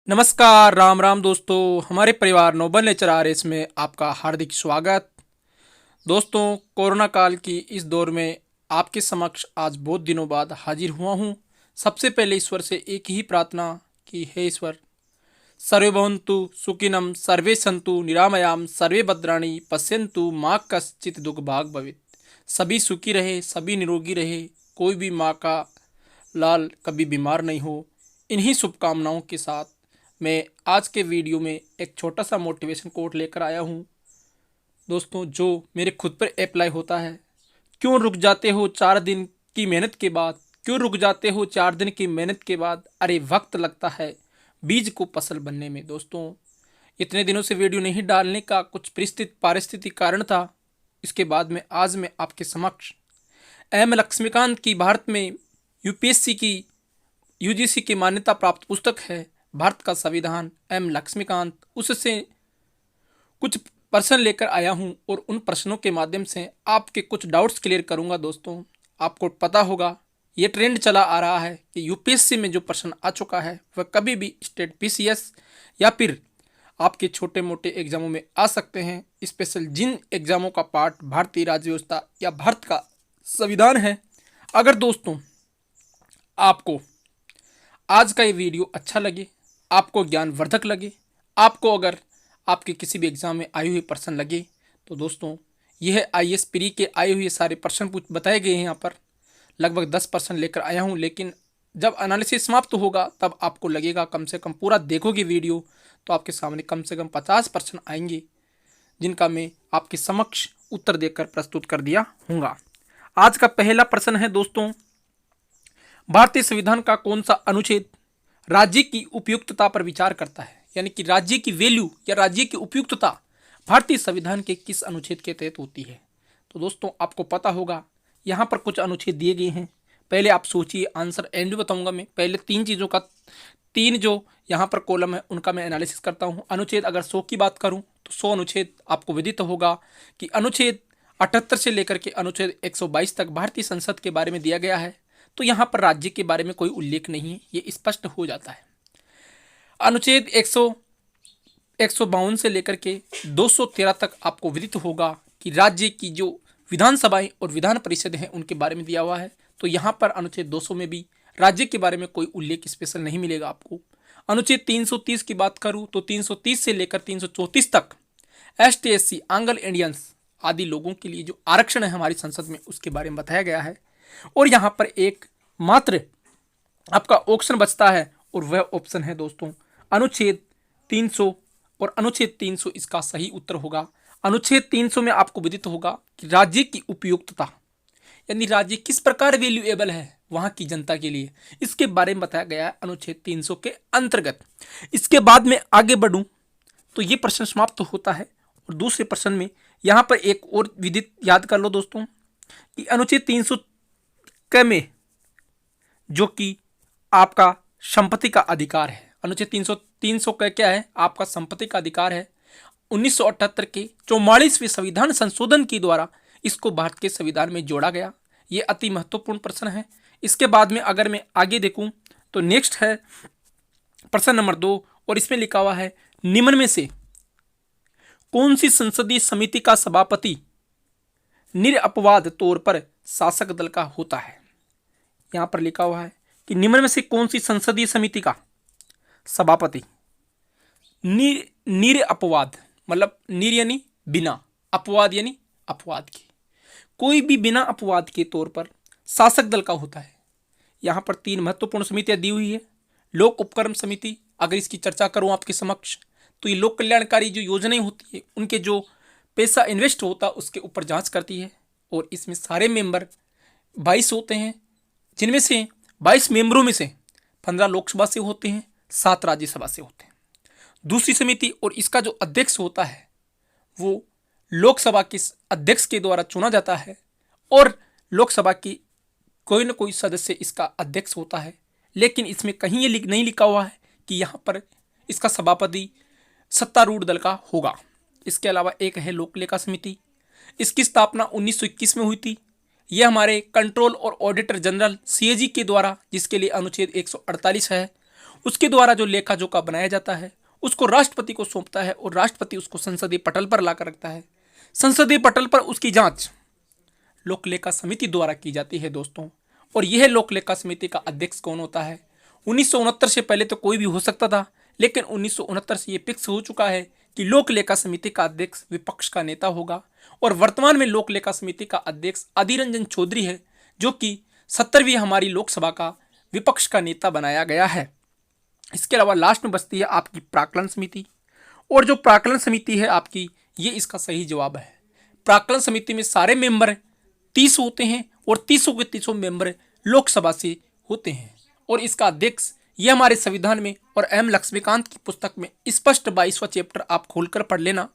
नमस्कार, राम राम दोस्तों। हमारे परिवार नोबल नेचर आरएस में आपका हार्दिक स्वागत। दोस्तों, कोरोना काल की इस दौर में आपके समक्ष आज बहुत दिनों बाद हाजिर हुआ हूँ। सबसे पहले ईश्वर से एक ही प्रार्थना कि हे ईश्वर, सर्वे भवन्तु सुखिनम, सर्वे सन्तु निरामयाम, सर्वे भद्राणि पश्यन्तु, माँ कश्चित दुख भाग भवेत्। सभी सुखी रहे, सभी निरोगी रहे, कोई भी माँ का लाल कभी बीमार नहीं हो। इन्हीं शुभकामनाओं के साथ मैं आज के वीडियो में एक छोटा सा मोटिवेशन कोट लेकर आया हूँ दोस्तों, जो मेरे खुद पर अप्लाई होता है। क्यों रुक जाते हो 4 दिन की मेहनत के बाद? क्यों रुक जाते हो 4 दिन की मेहनत के बाद? अरे वक्त लगता है बीज को फसल बनने में। दोस्तों, इतने दिनों से वीडियो नहीं डालने का कुछ पारिस्थितिक कारण था। इसके बाद में आज मैं आपके समक्ष एम लक्ष्मीकांत की भारत में यूपीएससी की यूजीसी की मान्यता प्राप्त पुस्तक है भारत का संविधान, एम लक्ष्मीकांत, उससे कुछ प्रश्न लेकर आया हूं और उन प्रश्नों के माध्यम से आपके कुछ डाउट्स क्लियर करूंगा। दोस्तों, आपको पता होगा ये ट्रेंड चला आ रहा है कि यूपीएससी में जो प्रश्न आ चुका है वह कभी भी स्टेट पीसीएस या फिर आपके छोटे मोटे एग्जामों में आ सकते हैं। स्पेशल जिन एग्जामों का पार्ट भारतीय राज्य व्यवस्था या भारत का संविधान है। अगर दोस्तों आपको आज का ये वीडियो अच्छा लगे, आपको ज्ञानवर्धक लगे, आपको अगर आपके किसी भी एग्जाम में आए हुए प्रश्न लगे, तो दोस्तों यह आईएएस प्री के आए हुए सारे प्रश्न बताए गए हैं। यहाँ पर लगभग 10 प्रश्न लेकर आया हूँ, लेकिन जब एनालिसिस समाप्त होगा तब आपको लगेगा, कम से कम पूरा देखोगे वीडियो तो आपके सामने कम से कम 50 प्रश्न आएंगे, जिनका मैं आपके समक्ष उत्तर देकर प्रस्तुत कर दिया हूँगा। आज का पहला प्रश्न है दोस्तों, भारतीय संविधान का कौन सा अनुच्छेद राज्य की उपयुक्तता पर विचार करता है? यानी कि राज्य की वैल्यू या राज्य की उपयुक्तता भारतीय संविधान के किस अनुच्छेद के तहत होती है? तो दोस्तों आपको पता होगा, यहाँ पर कुछ अनुच्छेद दिए गए हैं। पहले आप सोचिए, आंसर एंड में बताऊंगा मैं। पहले तीन जो यहाँ पर कॉलम है उनका मैं एनालिसिस करता हूँ। अनुच्छेद अगर 100 की बात करूँ तो 100 अनुच्छेद आपको विदित होगा कि अनुच्छेद 78 से लेकर के अनुच्छेद 122 तक भारतीय संसद के बारे में दिया गया है। तो यहाँ पर राज्य के बारे में कोई उल्लेख नहीं है, ये स्पष्ट हो जाता है। अनुच्छेद 152 से लेकर के 213 तक आपको विदित होगा कि राज्य की जो विधानसभाएं और विधान परिषद हैं उनके बारे में दिया हुआ है। तो यहाँ पर अनुच्छेद 200 में भी राज्य के बारे में कोई उल्लेख स्पेशल नहीं मिलेगा आपको। अनुच्छेद 330 की बात करूँ तो 330 से लेकर 334 तक एसटी एससी आंग्ल इंडियंस आदि लोगों के लिए जो आरक्षण है हमारी संसद में, उसके बारे में बताया गया है। और यहाँ पर एक मात्र आपका ऑप्शन बचता है और वह ऑप्शन है दोस्तों अनुच्छेद 300, और अनुच्छेद 300 इसका सही उत्तर होगा। अनुच्छेद 300 में आपको विदित होगा कि राज्य की उपयुक्तता यानी राज्य किस प्रकार वैल्यूएबल है वहां की जनता के लिए, इसके बारे में बताया गया है अनुच्छेद 300 के अंतर्गत। इसके बाद में आगे बढ़ूं तो ये प्रश्न समाप्त होता है और दूसरे प्रश्न में यहाँ पर एक और विदित याद कर लो दोस्तों कि अनुच्छेद 300 में जो कि आपका संपत्ति का अधिकार है, अनुच्छेद 300 का क्या है? आपका संपत्ति का अधिकार है। 1978 के 44वें संविधान संशोधन के द्वारा इसको भारत के संविधान में जोड़ा गया। ये अति महत्वपूर्ण प्रश्न है। इसके बाद में अगर मैं आगे देखूं तो नेक्स्ट है प्रश्न नंबर 2, और इसमें लिखा हुआ है निम्न में से कौन सी संसदीय समिति का सभापति निरपवाद तौर पर शासक दल का होता है? यहां पर लिखा हुआ है कि निम्न में से कौन सी संसदीय समिति का सभापति निरपवाद, मतलब निर यानी बिना, अपवाद यानी अपवाद के, कोई भी बिना अपवाद के तौर पर शासक दल का होता है। यहां पर 3 महत्वपूर्ण समितियां दी हुई है। लोक उपक्रम समिति, अगर इसकी चर्चा करूं आपके समक्ष तो ये लोक कल्याणकारी जो योजनाएं होती है उनके जो पैसा इन्वेस्ट होता है उसके ऊपर जांच करती है, और इसमें सारे मेंबर 22 होते हैं, जिनमें से 22 मेंबरों में से 15 लोकसभा से होते हैं, 7 राज्यसभा से होते हैं। दूसरी समिति और इसका जो अध्यक्ष होता है वो लोकसभा के अध्यक्ष के द्वारा चुना जाता है, और लोकसभा की कोई ना कोई सदस्य इसका अध्यक्ष होता है। लेकिन इसमें कहीं ये नहीं लिखा हुआ है कि यहाँ पर इसका सभापति सत्तारूढ़ दल का होगा। इसके अलावा एक है लोक लेखा समिति, इसकी स्थापना 1921 में हुई थी। यह हमारे कंट्रोल और ऑडिटर जनरल सीएजी के द्वारा, जिसके लिए अनुच्छेद 148 है, उसके द्वारा जो लेखा जोखा बनाया जाता है उसको राष्ट्रपति को सौंपता है और राष्ट्रपति उसको संसदीय पटल पर लाकर रखता है। संसदीय पटल पर उसकी जांच लोक लेखा समिति द्वारा की जाती है दोस्तों। और यह लोक लेखा समिति का अध्यक्ष कौन होता है? 1969 से पहले तो कोई भी हो सकता था, लेकिन 1969 से यह फिक्स हो चुका है कि लोक लेखा समिति का अध्यक्ष विपक्ष का नेता होगा। और वर्तमान में लोक लेखा समिति का अध्यक्ष अधीर रंजन चौधरी है, जो कि 70वीं हमारी लोकसभा का विपक्ष का नेता बनाया गया है। इसके अलावा लास्ट में बचती है आपकी प्राक्कलन समिति। और जो प्राक्कलन समिति है आपकी, ये इसका सही जवाब है। प्राक्कलन समिति में सारे मेंबर 30 होते हैं और 30 के 30 मेंबर लोकसभा से होते हैं। और इसका अध्यक्ष ये हमारे संविधान में और एम लक्ष्मीकांत की पुस्तक में स्पष्ट 22वां चैप्टर आप खोलकर पढ़ लेना।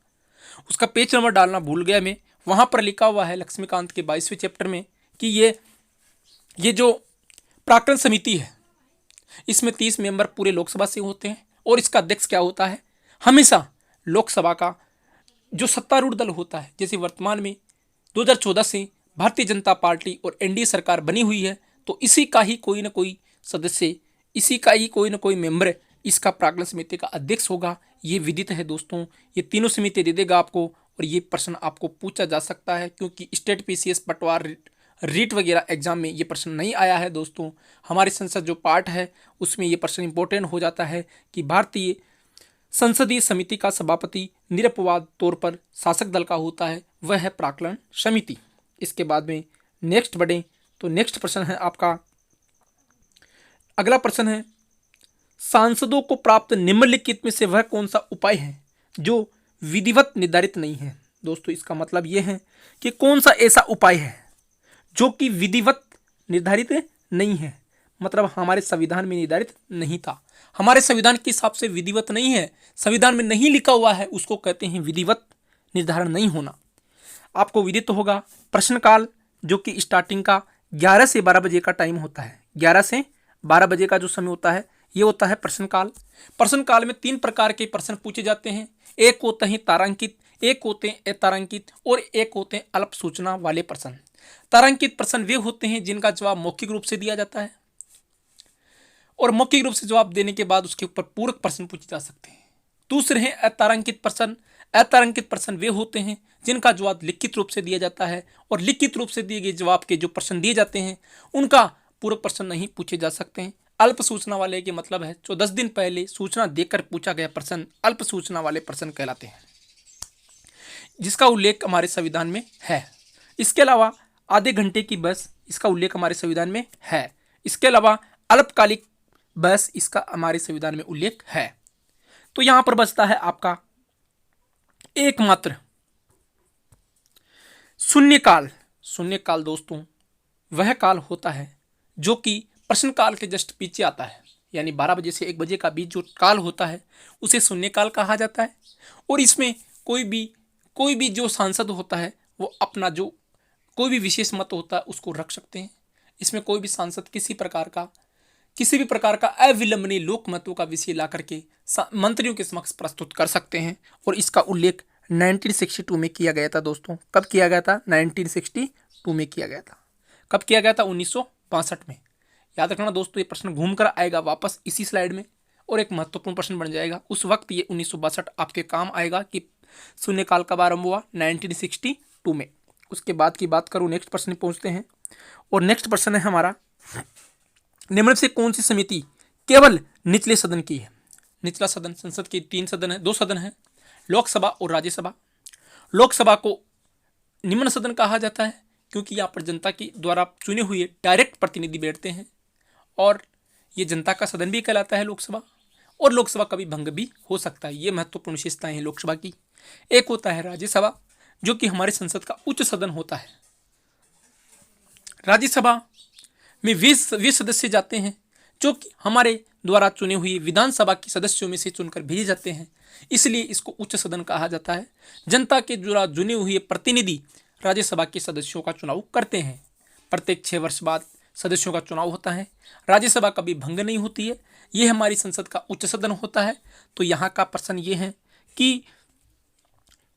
उसका पेज नंबर डालना भूल गया मैं, वहां पर लिखा हुआ है लक्ष्मीकांत के 22वें चैप्टर में कि ये जो प्राक्कलन समिति है इसमें 30 मेंबर पूरे लोकसभा से होते हैं। और इसका अध्यक्ष क्या होता है? हमेशा लोकसभा का जो सत्तारूढ़ दल होता है, जैसे वर्तमान में 2014 से भारतीय जनता पार्टी और एनडीए सरकार बनी हुई है, तो इसी का ही कोई ना कोई सदस्य, इसी का ही कोई ना कोई मेंबर इसका प्राक्कलन समिति का अध्यक्ष होगा। ये विदित है दोस्तों। ये तीनों समिति दे देगा आपको और ये प्रश्न आपको पूछा जा सकता है, क्योंकि स्टेट पीसीएस पटवार रीट वगैरह एग्जाम में ये प्रश्न नहीं आया है दोस्तों। हमारी संसद जो पार्ट है उसमें ये प्रश्न इंपॉर्टेंट हो जाता है कि भारतीय संसदीय समिति का सभापति निरपवाद तौर पर शासक दल का होता है, वह है प्राक्कलन समिति। इसके बाद में नेक्स्ट बढ़ें तो नेक्स्ट प्रश्न है आपका, अगला प्रश्न है, सांसदों को प्राप्त निम्नलिखित में से वह कौन सा उपाय है जो विधिवत निर्धारित नहीं है? दोस्तों इसका मतलब यह है कि कौन सा ऐसा उपाय है जो कि विधिवत निर्धारित नहीं है, मतलब हमारे संविधान में निर्धारित नहीं था, हमारे संविधान के हिसाब से विधिवत नहीं है, संविधान में नहीं लिखा हुआ है, उसको कहते हैं विधिवत निर्धारण नहीं होना। आपको विदित होगा प्रश्नकाल, जो कि स्टार्टिंग का 11 से 12 बजे का टाइम होता है। 11 से 12 बजे का जो समय होता है ये होता है प्रश्नकाल। प्रश्नकाल में 3 प्रकार के प्रश्न पूछे जाते हैं। एक होते हैं तारांकित, एक होते हैं अतारांकित और एक होते हैं अल्प सूचना वाले प्रश्न। तारांकित प्रश्न वे होते हैं जिनका जवाब मौखिक रूप से दिया जाता है और मौखिक रूप से जवाब देने के बाद उसके ऊपर पूरक प्रश्न पूछे जा सकते हैं। दूसरे हैं अतारांकित प्रश्न। अतारांकित प्रश्न वे होते हैं जिनका जवाब लिखित रूप से दिया जाता है और लिखित रूप से दिए गए जवाब के जो प्रश्न दिए जाते हैं उनका पूरक प्रश्न नहीं पूछे जा सकते हैं। अल्प सूचना वाले के मतलब है जो 10 दिन पहले सूचना देकर पूछा गया प्रश्न अल्प सूचना वाले प्रश्न कहलाते हैं, जिसका उल्लेख हमारे संविधान में है। इसके अलावा आधे घंटे की बस, इसका उल्लेख हमारे संविधान में है। इसके अलावा अल्पकालिक बस, इसका हमारे संविधान में उल्लेख है। तो यहां पर बचता है आपका एकमात्र शून्यकाल। शून्यकाल दोस्तों वह काल होता है जो कि प्रश्नकाल के जस्ट पीछे आता है, यानी 12 बजे से 1 बजे का बीच जो काल होता है उसे शून्यकाल कहा जाता है। और इसमें कोई भी जो सांसद होता है वो अपना जो कोई भी विशेष मत होता है उसको रख सकते हैं। इसमें कोई भी सांसद किसी भी प्रकार का अविलंबनीय लोक मतों का विषय ला करके मंत्रियों के समक्ष प्रस्तुत कर सकते हैं। और इसका उल्लेख 1962 में किया गया था दोस्तों। कब किया गया था? 1962 में किया गया था। कब किया गया था? 1962 में। याद रखना दोस्तों, ये प्रश्न घूमकर आएगा वापस इसी स्लाइड में और एक महत्वपूर्ण प्रश्न बन जाएगा। उस वक्त ये 1962 आपके काम आएगा कि शून्यकाल कब आरंभ हुआ? 1962 में। उसके बाद की बात करूँ, नेक्स्ट प्रश्न पहुंचते हैं और नेक्स्ट प्रश्न है हमारा, निम्न से कौन सी समिति केवल निचले सदन की है? निचला सदन, संसद के 3 सदन है, 2 सदन है, लोकसभा और राज्यसभा। लोकसभा को निम्न सदन कहा जाता है क्योंकि यहाँ पर जनता की द्वारा चुने हुए डायरेक्ट प्रतिनिधि बैठते हैं और ये जनता का सदन भी कहलाता है लोकसभा। और लोकसभा का भी भंग भी हो सकता है। ये महत्वपूर्ण विशेषताएं हैं लोकसभा की। एक होता है राज्यसभा, जो कि हमारे संसद का उच्च सदन होता है। राज्यसभा में वे सदस्य जाते हैं जो कि हमारे द्वारा चुने हुए विधानसभा के सदस्यों में से चुनकर भेजे जाते हैं, इसलिए इसको उच्च सदन कहा जाता है। जनता के द्वारा चुने हुए प्रतिनिधि राज्यसभा के सदस्यों का चुनाव करते हैं। प्रत्येक 6 वर्ष बाद सदस्यों का चुनाव होता है। राज्यसभा कभी भंग नहीं होती है। यह हमारी संसद का उच्च सदन होता है। तो यहाँ का प्रश्न ये है कि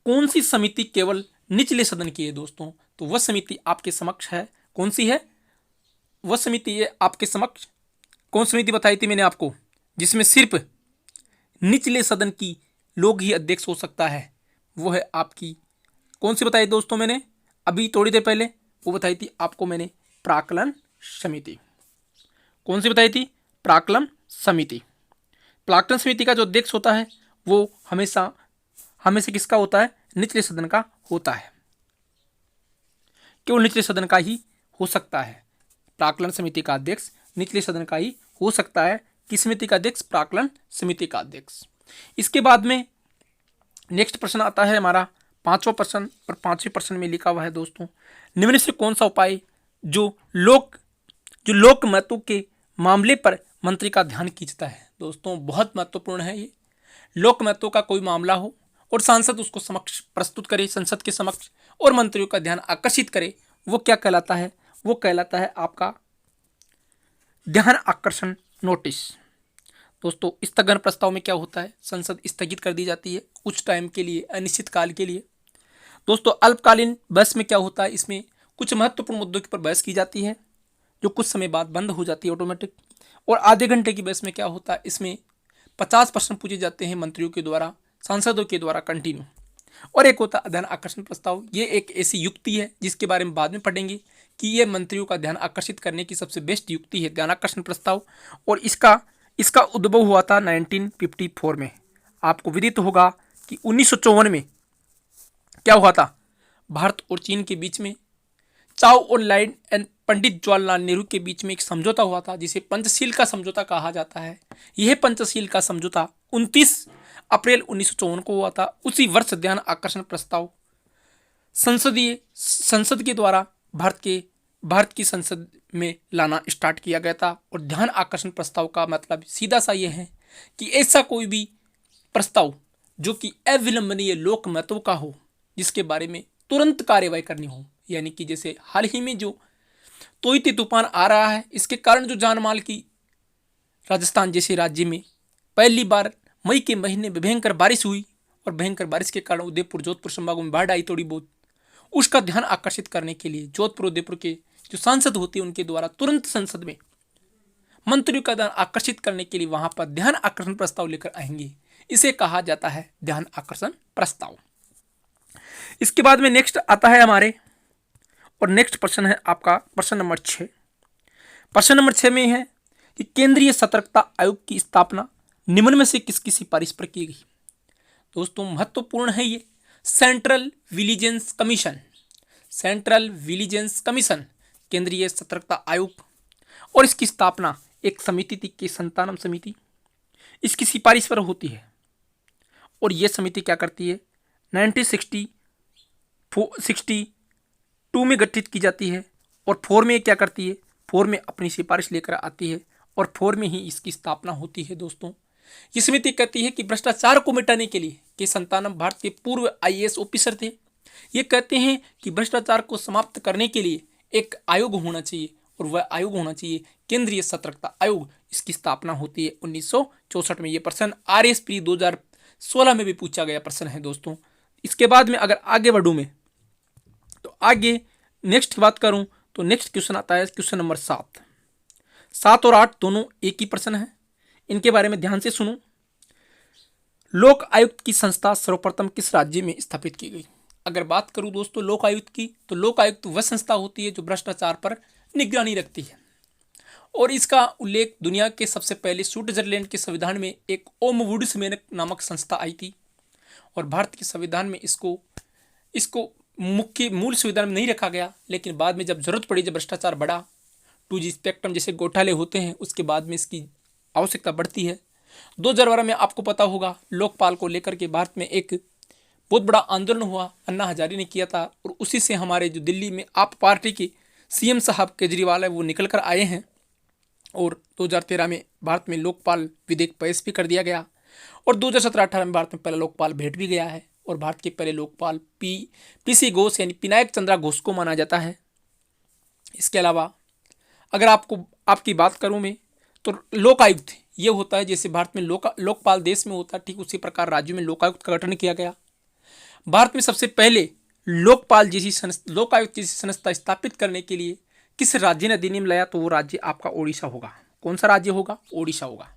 कौन सी समिति केवल निचले सदन की है दोस्तों? तो वह समिति आपके समक्ष है। कौन सी है वह समिति? ये आपके समक्ष कौन समिति बताई थी मैंने आपको? जिसमें सिर्फ निचले सदन की लोग ही अध्यक्ष हो सकता है, वो है आपकी कौन सी बताई दोस्तों मैंने अभी थोड़ी देर पहले? वो बताई थी आपको मैंने प्राक्कलन समिति। कौन सी बताई थी? प्राक्कलन समिति। प्राक्कलन समिति का जो अध्यक्ष होता है वो हमेशा हमेशा किसका होता है? निचले सदन का होता है। केवल निचले सदन का ही हो सकता है। प्राक्कलन समिति का अध्यक्ष निचले सदन का ही हो सकता है। किस समिति का अध्यक्ष? प्राक्कलन समिति का अध्यक्ष। इसके बाद में नेक्स्ट प्रश्न आता है हमारा पांचवा प्रश्न, और पांचवें प्रश्न में लिखा हुआ है दोस्तों, निम्न से कौन सा उपाय जो लोक महत्व के मामले पर मंत्री का ध्यान खींचता है? दोस्तों बहुत महत्वपूर्ण है ये। लोक महत्व का कोई मामला हो और सांसद उसको समक्ष प्रस्तुत करे संसद के समक्ष और मंत्रियों का ध्यान आकर्षित करे, वो क्या कहलाता है? वो कहलाता है आपका ध्यान आकर्षण नोटिस। दोस्तों स्थगन प्रस्ताव में क्या होता है? संसद स्थगित कर दी जाती है कुछ टाइम के लिए, अनिश्चित काल के लिए। दोस्तों अल्पकालीन बहस में क्या होता है? इसमें कुछ महत्वपूर्ण मुद्दों के ऊपर बहस की जाती है जो कुछ समय बाद बंद हो जाती है ऑटोमेटिक। और आधे घंटे की बहस में क्या होता है? इसमें 50 प्रश्न पूछे जाते हैं मंत्रियों के द्वारा, सांसदों के द्वारा कंटिन्यू। और एक होता है ध्यान आकर्षण प्रस्ताव। ये एक ऐसी युक्ति है जिसके बारे में बाद में पढ़ेंगे कि ये मंत्रियों का ध्यान आकर्षित करने की सबसे बेस्ट युक्ति है ध्यान आकर्षण प्रस्ताव। और इसका उद्भव हुआ था 1954 में। आपको विदित होगा कि 1954 में क्या हुआ था? भारत और चीन के बीच में चाओ और लाइन एंड पंडित जवाहरलाल नेहरू के बीच में एक समझौता हुआ था जिसे पंचशील का समझौता कहा जाता है। यह पंचशील का समझौता 29 अप्रैल 1954 को हुआ था। उसी वर्ष ध्यान आकर्षण प्रस्ताव संसद के द्वारा भारत की संसद में लाना स्टार्ट किया गया था। और ध्यान आकर्षण प्रस्ताव का मतलब सीधा सा ये है कि ऐसा कोई भी प्रस्ताव जो कि अविलंबनीय लोक महत्व का हो, जिसके बारे में तुरंत कार्यवाही करनी हो, यानी कि जैसे हाल ही में जो तोइते तूफान आ रहा है, इसके कारण जो जान माल की राजस्थान जैसे राज्य में पहली बार मई के महीने में भयंकर बारिश हुई और भयंकर बारिश के कारण उदयपुर जोधपुर संभागों में बाढ़ आई थोड़ी बहुत, उसका ध्यान आकर्षित करने के लिए जोधपुर उदयपुर के जो सांसद होते हैं उनके द्वारा तुरंत संसद में मंत्रियों का ध्यान आकर्षित करने के लिए वहां पर ध्यान आकर्षण प्रस्ताव लेकर आएंगे। इसे कहा जाता है ध्यान आकर्षण प्रस्ताव। इसके बाद में नेक्स्ट आता है हमारे, और नेक्स्ट प्रश्न है आपका प्रश्न नंबर 6। प्रश्न नंबर 6 में है कि केंद्रीय सतर्कता आयोग की स्थापना निम्न में से किसकी सिफारिश पर की गई? दोस्तों महत्वपूर्ण है ये central vigilance commission. Central vigilance commission केंद्रीय सतर्कता आयोग, और इसकी स्थापना एक समिति थी के संतानम समिति, इसकी सिफारिश पर होती है। और यह समिति क्या करती है? 1962 में गठित की जाती है। और 4 में क्या करती है? 4 में अपनी सिफारिश लेकर आती है और 4 में ही इसकी स्थापना होती है। दोस्तों ये समिति कहती है कि भ्रष्टाचार को मिटाने के लिए, के संतानम भारत के पूर्व IAS ऑफिसर थे, ये कहते हैं कि भ्रष्टाचार को समाप्त करने के लिए एक आयोग होना चाहिए और वह आयोग होना चाहिए केंद्रीय सतर्कता आयोग। इसकी स्थापना होती है 1964 में। ये प्रश्न RS प्री 2016 में भी पूछा गया प्रश्न है दोस्तों। इसके बाद में अगर आगे बढ़ूं मैं, तो आगे नेक्स्ट बात करूं तो नेक्स्ट क्वेश्चन आता है क्वेश्चन नंबर 7। 7 और 8 दोनों एक ही प्रश्न है, इनके बारे में ध्यान से सुनो। लोक आयुक्त की संस्था सर्वप्रथम किस राज्य में स्थापित की गई? अगर बात करूं दोस्तों लोक आयुक्त की, तो लोक आयुक्त वह संस्था होती है जो भ्रष्टाचार पर निगरानी रखती है। और इसका उल्लेख दुनिया के सबसे पहले स्विट्जरलैंड के संविधान में एक ओमबुड्समैन नामक संस्था आई थी। और भारत के संविधान में इसको मुख्य मूल संविधान में नहीं रखा गया, लेकिन बाद में जब जरूरत पड़ी, जब भ्रष्टाचार बढ़ा, 2G स्पेक्ट्रम जैसे घोटाले होते हैं, उसके बाद में इसकी आवश्यकता बढ़ती है। 2012 में आपको पता होगा लोकपाल को लेकर के भारत में एक बहुत बड़ा आंदोलन हुआ, अन्ना हजारे ने किया था। और उसी से हमारे जो दिल्ली में आप पार्टी के CM साहब केजरीवाल है वो निकल कर आए हैं। और 2013 में भारत में लोकपाल विधेयक पेश भी कर दिया गया। और 2017-18 में भारत में पहला लोकपाल भेंट भी गया है। और भारत के पहले लोकपाल PC घोष यानी पिनायक चंद्रा घोष को माना जाता है। इसके अलावा अगर आपकी बात करूं मैं, तो लोकायुक्त ये होता है जैसे भारत में लोकपाल देश में होता है, ठीक उसी प्रकार राज्यों में लोकायुक्त का गठन किया गया। भारत में सबसे पहले लोकपाल लोकायुक्त जैसी संस्था स्थापित करने के लिए किस राज्य ने अधिनियम लाया? तो वो राज्य आपका ओडिशा होगा। कौन सा राज्य होगा? ओडिशा होगा।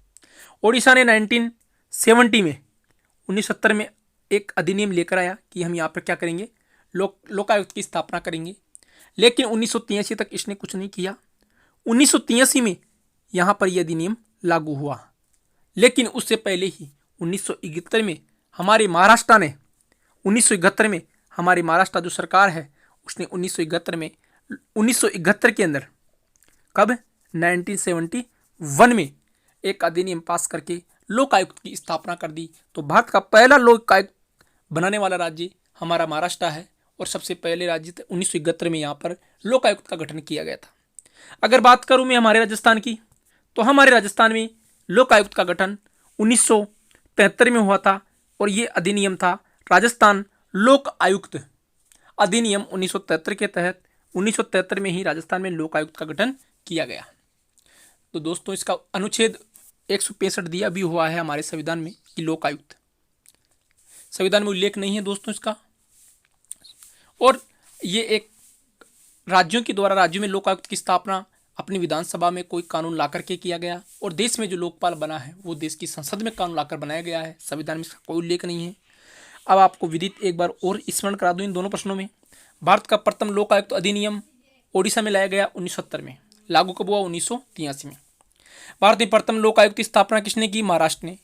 ओडिशा ने 1970 में 1970 में एक अधिनियम लेकर आया कि हम यहाँ पर क्या करेंगे, लोकायुक्त की स्थापना करेंगे। लेकिन 1983 तक इसने कुछ नहीं किया। 1983 में यहाँ पर यह अधिनियम लागू हुआ। लेकिन उससे पहले ही 1971 में हमारे महाराष्ट्र ने 1971 में हमारी महाराष्ट्र जो सरकार है उसने 1971 के अंदर, कब, 1971 में एक अधिनियम पास करके लोकायुक्त की स्थापना कर दी। तो भारत का पहला लोकायुक्त बनाने वाला राज्य हमारा महाराष्ट्र है और सबसे पहले राज्य 1971 में यहाँ पर लोकायुक्त का गठन किया गया था। अगर बात करूँ मैं हमारे राजस्थान की, तो हमारे राजस्थान में लोकायुक्त का गठन 1973 में हुआ था और ये अधिनियम था राजस्थान लोक आयुक्त अधिनियम 1973 के तहत 1973 में ही राजस्थान में लोकायुक्त का गठन किया गया। तो दोस्तों इसका अनुच्छेद 165 दिया भी हुआ है हमारे संविधान में कि लोकायुक्त, संविधान में उल्लेख नहीं है दोस्तों इसका। और ये एक राज्यों के द्वारा राज्यों में लोकायुक्त की स्थापना अपनी विधानसभा में कोई कानून ला करके किया गया और देश में जो लोकपाल बना है वो देश की संसद में कानून लाकर बनाया गया है। संविधान में इसका कोई उल्लेख नहीं है। अब आपको विदित एक बार और स्मरण करा दूं इन दोनों प्रश्नों में। भारत का प्रथम लोकायुक्त अधिनियम ओडिशा में लाया गया 1970 में, लागू कब हुआ 1983 में। भारत में प्रथम लोकायुक्त की स्थापना किसने की, महाराष्ट्र ने।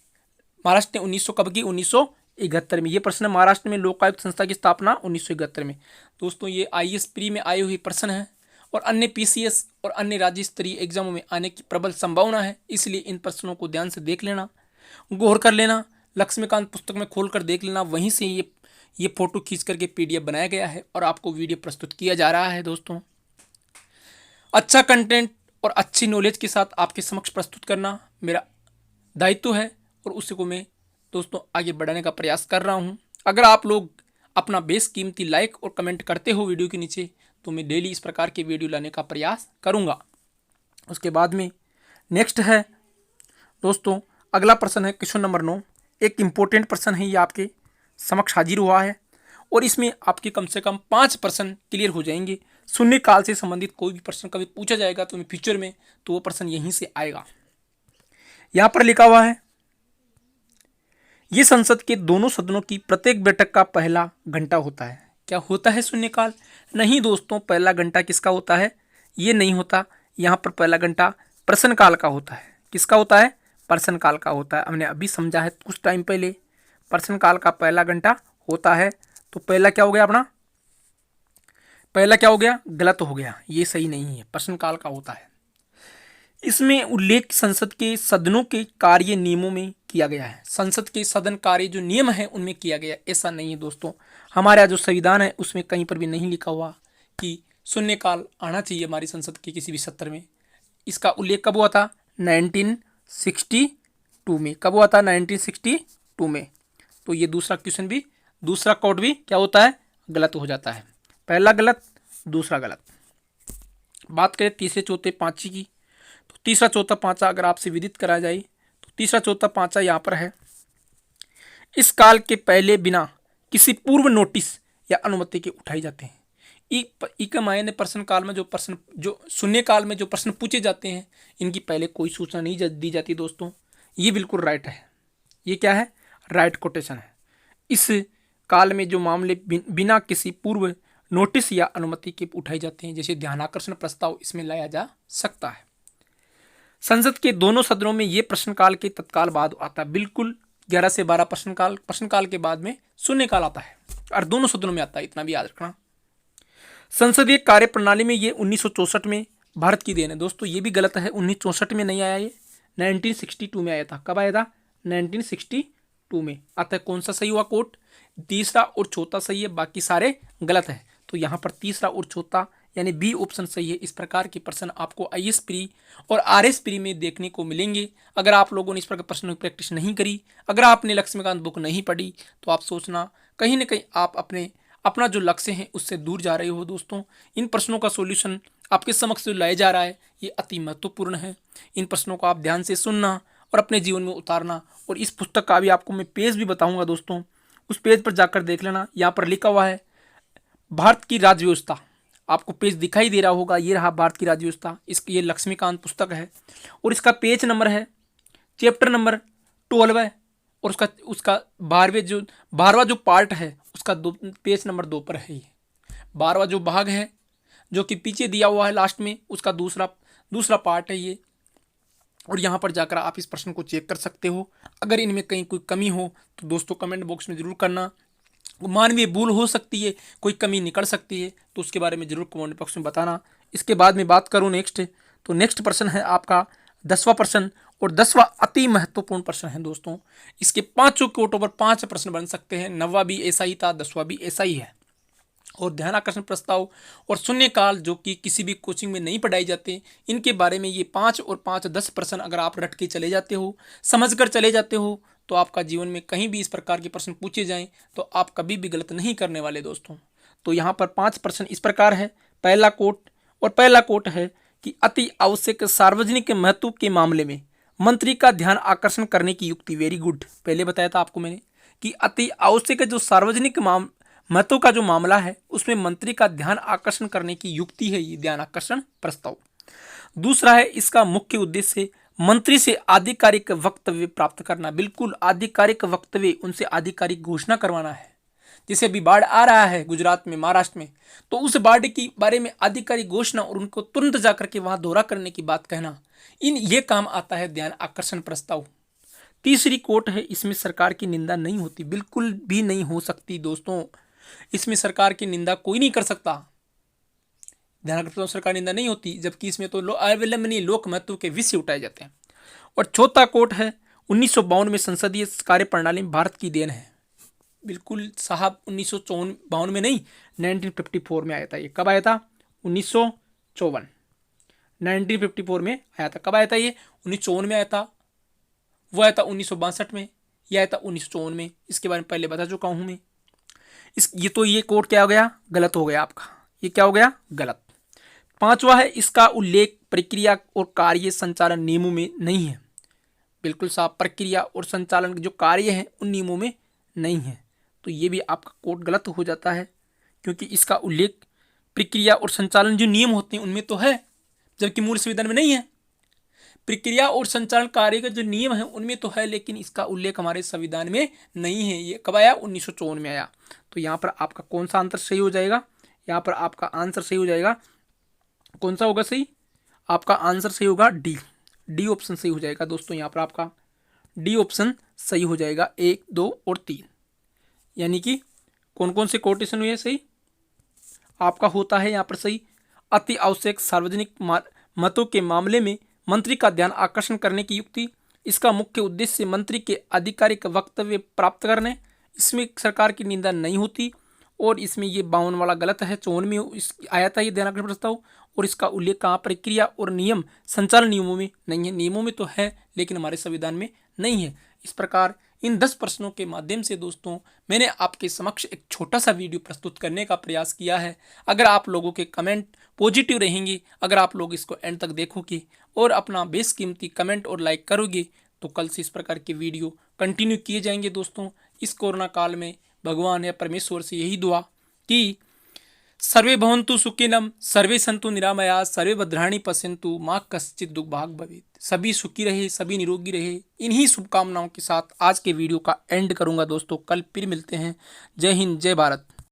महाराष्ट्र ने 1900 कब की, 1971 में। ये प्रश्न महाराष्ट्र में लोकायुक्त संस्था की स्थापना 1971 में। दोस्तों ये IAS प्री में आए हुए प्रश्न है और अन्य PCS और अन्य राज्य स्तरीय एग्जामों में आने की प्रबल संभावना है, इसलिए इन प्रश्नों को ध्यान से देख लेना, गौर कर लेना, लक्ष्मीकांत पुस्तक में खोल कर देख लेना। वहीं से ये फोटो खींच करके PDF बनाया गया है और आपको वीडियो प्रस्तुत किया जा रहा है। दोस्तों अच्छा कंटेंट और अच्छी नॉलेज के साथ आपके समक्ष प्रस्तुत करना मेरा दायित्व है और उसी को मैं दोस्तों आगे बढ़ाने का प्रयास कर रहा हूं। अगर आप लोग अपना बेशकीमती लाइक और कमेंट करते हो वीडियो के नीचे तो मैं डेली इस प्रकार के वीडियो लाने का प्रयास करूंगा। उसके बाद में नेक्स्ट है दोस्तों, अगला प्रश्न है क्वेश्चन नंबर 9। एक इम्पोर्टेंट प्रश्न है, ये आपके समक्ष हाजिर हुआ है और इसमें आपके कम से कम 5 प्रश्न क्लियर हो जाएंगे। शून्य काल से संबंधित कोई भी प्रश्न कभी पूछा जाएगा तो मैं फ्यूचर में तो वो प्रश्न यहीं से आएगा। यहाँ पर लिखा हुआ है, ये संसद के दोनों सदनों की प्रत्येक बैठक का पहला घंटा होता है। क्या होता है शून्यकाल? नहीं दोस्तों, पहला घंटा किसका होता है, ये नहीं होता। यहाँ पर पहला घंटा प्रश्नकाल का होता है। किसका होता है? प्रश्नकाल का होता है। हमने अभी समझा है कुछ टाइम पहले, प्रश्नकाल का पहला घंटा होता है। तो पहला क्या हो गया अपना, पहला क्या हो गया, गलत हो गया, ये सही नहीं है, प्रश्नकाल का होता है। इसमें उल्लेख संसद के सदनों के कार्य नियमों में किया गया है। संसद के सदन कार्य जो नियम है उनमें किया गया, ऐसा नहीं है दोस्तों। हमारा जो संविधान है उसमें कहीं पर भी नहीं लिखा हुआ कि शून्यकाल आना चाहिए हमारी संसद के किसी भी सत्र में। इसका उल्लेख कब हुआ था, 1962 में। कब हुआ था, 1962 में। तो ये दूसरा क्वेश्चन भी, दूसरा कोड भी क्या होता है, गलत हो जाता है। पहला गलत, दूसरा गलत। बात करें तीसरे चौथे पांचवी की, तो तीसरा चौथा पांचा अगर आपसे विदित करा जाए तो तीसरा चौथा पांचा यहाँ पर है, इस काल के पहले बिना किसी पूर्व नोटिस या अनुमति के उठाए जाते हैं। ई का मायने प्रश्न काल में जो शून्य काल में जो प्रश्न पूछे जाते हैं इनकी पहले कोई सूचना नहीं दी जाती दोस्तों। ये बिल्कुल राइट है, ये क्या है, राइट कोटेशन है। इस काल में जो मामले बिना किसी पूर्व नोटिस या अनुमति के उठाए जाते हैं, जैसे ध्यानाकर्षण प्रस्ताव, इसमें लाया जा सकता है। संसद के दोनों सदनों में ये प्रश्नकाल के तत्काल बाद आता है। बिल्कुल 11 से 12 प्रश्नकाल के बाद में शून्यकाल आता है और दोनों सदनों में आता है, इतना भी याद रखना। संसदीय कार्य प्रणाली में ये 1964 में भारत की देन है दोस्तों। ये भी गलत है, 1964 में नहीं आया, ये 1962 में आया था। कब आया था, 1962 में आता है। कौन सा सही हुआ कोट, तीसरा और चौथा सही है, बाकी सारे गलत है। तो यहाँ पर तीसरा और चौथा यानी बी ऑप्शन सही है। इस प्रकार के प्रश्न आपको IAS प्री और RS प्री में देखने को मिलेंगे। अगर आप लोगों ने इस प्रकार प्रश्नों की प्रैक्टिस नहीं करी, अगर आपने लक्ष्मीकांत बुक नहीं पढ़ी, तो आप सोचना कहीं ना कहीं आप अपना जो लक्ष्य है उससे दूर जा रहे हो दोस्तों। इन प्रश्नों का सॉल्यूशन आपके समक्ष जो लाया जा रहा है ये अति महत्वपूर्ण है। इन प्रश्नों को आप ध्यान से सुनना और अपने जीवन में उतारना। और इस पुस्तक का भी आपको मैं पेज भी बताऊंगा दोस्तों, उस पेज पर जाकर देख लेना। यहाँ पर लिखा हुआ है भारत की राज्य व्यवस्था, आपको पेज दिखाई दे रहा होगा, ये रहा भारत की राज्य व्यवस्था। इसकी ये लक्ष्मीकांत पुस्तक है और इसका पेज नंबर है चैप्टर नंबर 12 है और उसका उसका 12वां जो पार्ट है उसका पेज नंबर 2 पर है ये। 12वां जो भाग है जो कि पीछे दिया हुआ है लास्ट में, उसका दूसरा पार्ट है ये। और यहाँ पर जाकर आप इस प्रश्न को चेक कर सकते हो। अगर इनमें कहीं कोई कमी हो तो दोस्तों कमेंट बॉक्स में ज़रूर करना। मानवीय भूल हो सकती है, कोई कमी निकल सकती है, तो उसके बारे में जरूर कमेंट बॉक्स में बताना। इसके बाद में बात करूँ नेक्स्ट, तो नेक्स्ट प्रश्न है आपका 10वां प्रश्न, और 10वां अति महत्वपूर्ण प्रश्न है दोस्तों। इसके 5 कोटों पर 5 प्रश्न बन सकते हैं। 9वां भी ऐसा ही था, 10वां भी ऐसा ही है। और ध्यानाकर्षण प्रस्ताव और शून्यकाल जो कि किसी भी कोचिंग में नहीं पढ़ाई जाते, इनके बारे में ये 5 और 5 10 प्रश्न अगर आप रट के चले जाते हो, समझ कर चले जाते हो, तो आपका जीवन में कहीं भी इस प्रकार के प्रश्न पूछे जाएं तो आप कभी भी गलत नहीं करने वाले दोस्तों। तो यहाँ पर 5 प्रश्न इस प्रकार है। पहला कोट है कि अति आवश्यक सार्वजनिक महत्व के मामले में मंत्री का ध्यान आकर्षण करने की युक्ति। वेरी गुड, पहले बताया था आपको मैंने कि अति आवश्यक जो सार्वजनिक महत्व का जो मामला है उसमें मंत्री का ध्यान आकर्षण करने की युक्ति है ये ध्यान आकर्षण प्रस्ताव। दूसरा है इसका मुख्य उद्देश्य मंत्री से आधिकारिक वक्तव्य प्राप्त करना। बिल्कुल आधिकारिक वक्तव्य, उनसे आधिकारिक घोषणा करवाना है। जैसे अभी बाढ़ आ रहा है गुजरात में, महाराष्ट्र में, तो उस बाढ़ के बारे में आधिकारिक घोषणा और उनको तुरंत जाकर के वहां दौरा करने की बात कहना, ये काम आता है ध्यान आकर्षण प्रस्ताव। तीसरी कोट है इसमें सरकार की निंदा नहीं होती, बिल्कुल भी नहीं हो सकती दोस्तों। इसमें सरकार की निंदा कोई नहीं कर सकता। ध्यान आकर्षण सरकार निंदा नहीं होती, जबकि इसमें तो अवलंबनीय लोक महत्व के विषय उठाए जाते हैं। और चौथा कोट है 1952 में संसदीय कार्य प्रणाली में भारत की देन है। बिल्कुल साहब, 1952 में नहीं, 1954 में आया था। ये कब आया था? 1954, 1954 में आया था। कब आया था ये? 1954 में आया था। वो आया था 1962 में, यह आया था 1954 में। इसके बारे में पहले बता चुका हूं मैं। ये कोड क्या हो गया? गलत हो गया आपका। ये क्या हो गया? गलत। 5वां है इसका उल्लेख प्रक्रिया और कार्य संचालन नियमों में नहीं है। बिल्कुल साफ, प्रक्रिया और संचालन के जो कार्य हैं उन नियमों में नहीं है, तो ये भी आपका कोड गलत हो जाता है, क्योंकि इसका उल्लेख प्रक्रिया और संचालन जो नियम होते हैं उनमें तो है, जबकि मूल संविधान में नहीं है। प्रक्रिया और संचालन कार्य का जो नियम है उनमें तो है, लेकिन इसका उल्लेख हमारे संविधान में नहीं है। ये कब आया? 1954 में आया। तो यहाँ पर आपका कौन सा आंसर सही हो जाएगा? यहाँ पर आपका आंसर सही हो जाएगा, कौन सा होगा सही? आपका आंसर सही होगा डी ऑप्शन सही हो जाएगा दोस्तों। यहाँ पर आपका डी ऑप्शन सही हो जाएगा, 1, 2 और 3। यानी कि कौन कौन से कोटेशन हुए सही? आपका होता है यहाँ पर सही, अति आवश्यक सार्वजनिक मतों के मामले में मंत्री का ध्यान आकर्षण करने की युक्ति, इसका मुख्य उद्देश्य मंत्री के आधिकारिक वक्तव्य प्राप्त करने, इसमें सरकार की निंदा नहीं होती, और इसमें ये 52 वाला गलत है। 54 में आया था ये ध्यान आकर्षण प्रस्ताव, और इसका उल्लेख कहाँ? प्रक्रिया और नियम संचालन नियमों में नहीं है। नियमों में तो है लेकिन हमारे संविधान में नहीं है। इस प्रकार इन 10 प्रश्नों के माध्यम से दोस्तों मैंने आपके समक्ष एक छोटा सा वीडियो प्रस्तुत करने का प्रयास किया है। अगर आप लोगों के कमेंट पॉजिटिव रहेंगे, अगर आप लोग इसको एंड तक देखोगे और अपना बेशकीमती कमेंट और लाइक करोगे, तो कल से इस प्रकार के वीडियो कंटिन्यू किए जाएंगे दोस्तों। इस कोरोना काल में भगवान या परमेश्वर से यही दुआ कि सर्वे भवन्तु सुखिनम, सर्वे सन्तु निरामया, सर्वे भद्राणि पश्यन्तु, माँ कश्चित् दुख भाग भवेत्। सभी सुखी रहे, सभी निरोगी रहे। इन्हीं शुभकामनाओं के साथ आज के वीडियो का एंड करूंगा दोस्तों। कल फिर मिलते हैं। जय हिंद, जय भारत।